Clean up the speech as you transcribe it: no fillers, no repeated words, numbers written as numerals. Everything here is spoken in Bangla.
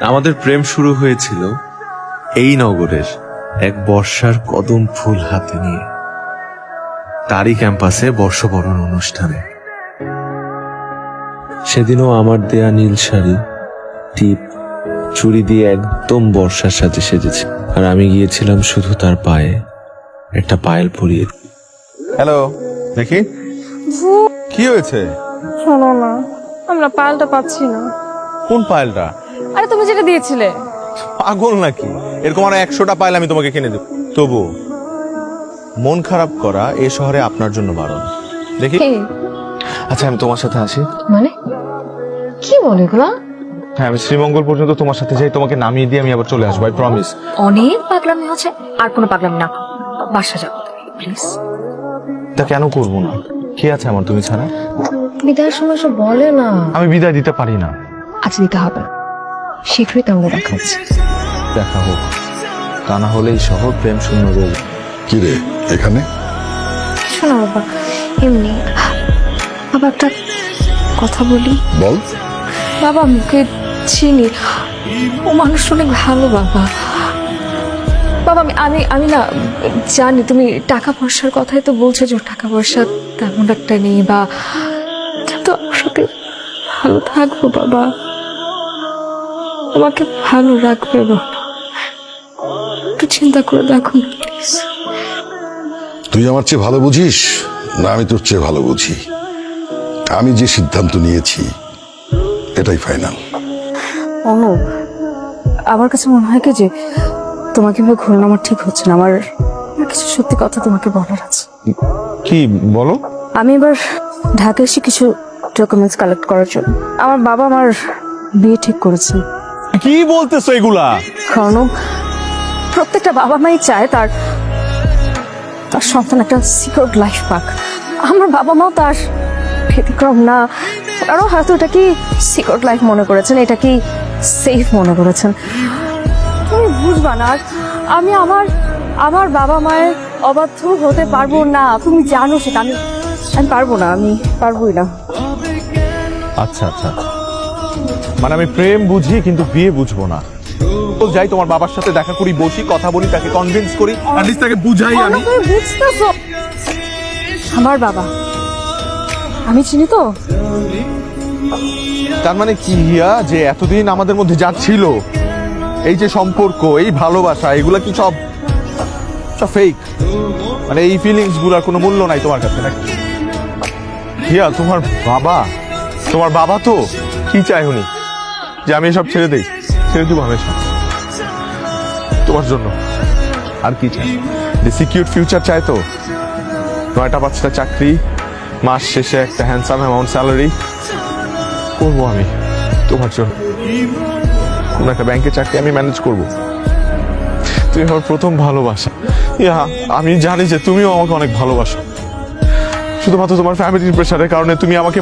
আমাদের প্রেম শুরু হয়েছিল এই নগরের এক বর্ষার কদম ফুল হাতে নিয়ে, তারই ক্যাম্পাসে বর্ষবরণ অনুষ্ঠানে। সেদিনও আমার দেয়া নীল শাড়ি, টিপ, চুড়ি দিয়ে একদম বর্ষার সাথে সেজেছে, আর আমি গিয়েছিলাম শুধু তার পায়ে একটা পায়েল পরিয়ে। হ্যালো, দেখি কি হয়েছে। শোনো না, আমরা পায়েলটা পাচ্ছি না। কোন পায়েলটা? আরে তুমি যেটা দিয়েছিলে। পাগল নাকি? এরকম আরো 100টা পায়েল আমি তোমাকে কিনে দেব। তবু মন খারাপ করা এ শহরে আপনার জন্য বারণ। দেখি। আচ্ছা, আমি তোমার সাথে আসি। মানে কি বলে এগুলা? হ্যাঁ, আমি শ্রীমঙ্গল পর্যন্ত তোমার সাথে যাই, তোমাকে নামিয়ে দিয়ে আমি আবার চলে আসবো, আই প্রমিস। অনেক পাগলামি হচ্ছে, আর কোনো পাগলামি না, বাসা যাও প্লিজ। তা কেন করবো না? কি আছে আমার তুমি ছাড়া? বিদায়ের সময় সব বলে না। আমি বিদায় দিতে পারি না। আজ দিতে হবে, শীঘ্রই তাহলে দেখা হচ্ছে। দেখা হোক, তা না হলে এই শহর প্রেম শূন্য রোগ। কি রে এখানে? শোনো বাবা, এমনি বাবা একটা কথা বলি। বল। বাবা মুখে চিনি, ও মানুষ অনেক ভালো বাবা। বাবা আমি আমি না জানি তুমি টাকা পয়সার কথাই তো বলছো, যে ওর টাকা পয়সা তেমন একটা নেই, বা তো আমার সাথে ভালো থাকবো বাবা, তোমাকে ভালো রাখবে বাবা, একটু চিন্তা করে দেখো না প্লিজ। তুই আমার চেয়ে ভালো বুঝিস না আমি তোর চেয়ে ভালো বুঝি? আমি যে সিদ্ধান্ত নিয়েছি এটাই ফাইনাল। অনু, আমার কাছে মনে হয় কি যে তোমাকে ভাবে ঘুরানো আমার ঠিক হচ্ছে না। আমার কিছু সত্যি কথা তোমাকে বলার আছে। কি বলো? আমি এবার ঢাকা এসে কিছু ডকুমেন্টস কালেক্ট করার জন্য। আমার বাবা আমার বিয়ে ঠিক করেছে। কি বলতেছো এগুলা? কারণ প্রত্যেকটা বাবা মাই চায় তার তার সন্তান একটা সিকিউর লাইফ পাক। আমার বাবা মাও তার ব্যতিক্রম না, আরো হয়তো এটা কি সিকিউর লাইফ মনে করেছেন, এটা কি সেফ মনে করেছেন। তুমি বুঝবা না, আমি আমার আমার বাবা মায়ের অবাধ্য হতে পারবো না, তুমি জানো সেটা। আমি আমি পারবো না, আমি পারবোই না। আচ্ছা আচ্ছা, মানে আমি প্রেম বুঝি কিন্তু বিয়ে বুঝবো না। যাই তোমার বাবার সাথে দেখা করি, বসি, কথা বলি, তাকে কনভিন্স করি, অ্যাটলিস্ট তাকে বুঝাই আমি। তুমি বুঝতেছো আমার বাবা আমি চিনি তো। তার মানে কি হিয়া, যে এতদিন আমাদের মধ্যে যা ছিল, এই যে সম্পর্ক, এই ভালোবাসা, এগুলা কি সব ফেক? মানে এই ফিলিংস গুলার কোনো মূল্য নাই তোমার কাছে নাকি? হিয়া, তোমার বাবা তো কি চায় উনি? যে আমি এসব ছেড়ে দেই? ছেড়ে দেবো আমি এসব তোমার জন্য? আর কি চায়? যে সিকিউর ফিউচার চায় তো, 9টা 5টা চাকরি, মাস শেষে একটা হ্যান্ডসাম অ্যামাউন্ট স্যালারি করবো আমি তোমার জন্য। কোন একটা ব্যাংকের চাকরি আমি ম্যানেজ করবো। তুমি আমার প্রথম ভালোবাসা। ইয়া, আমি জানি যে তুমিও আমাকে অনেক ভালোবাসো, শুধুমাত্র তোমার ফ্যামিলির প্রেশারের কারণে তুমি আমাকে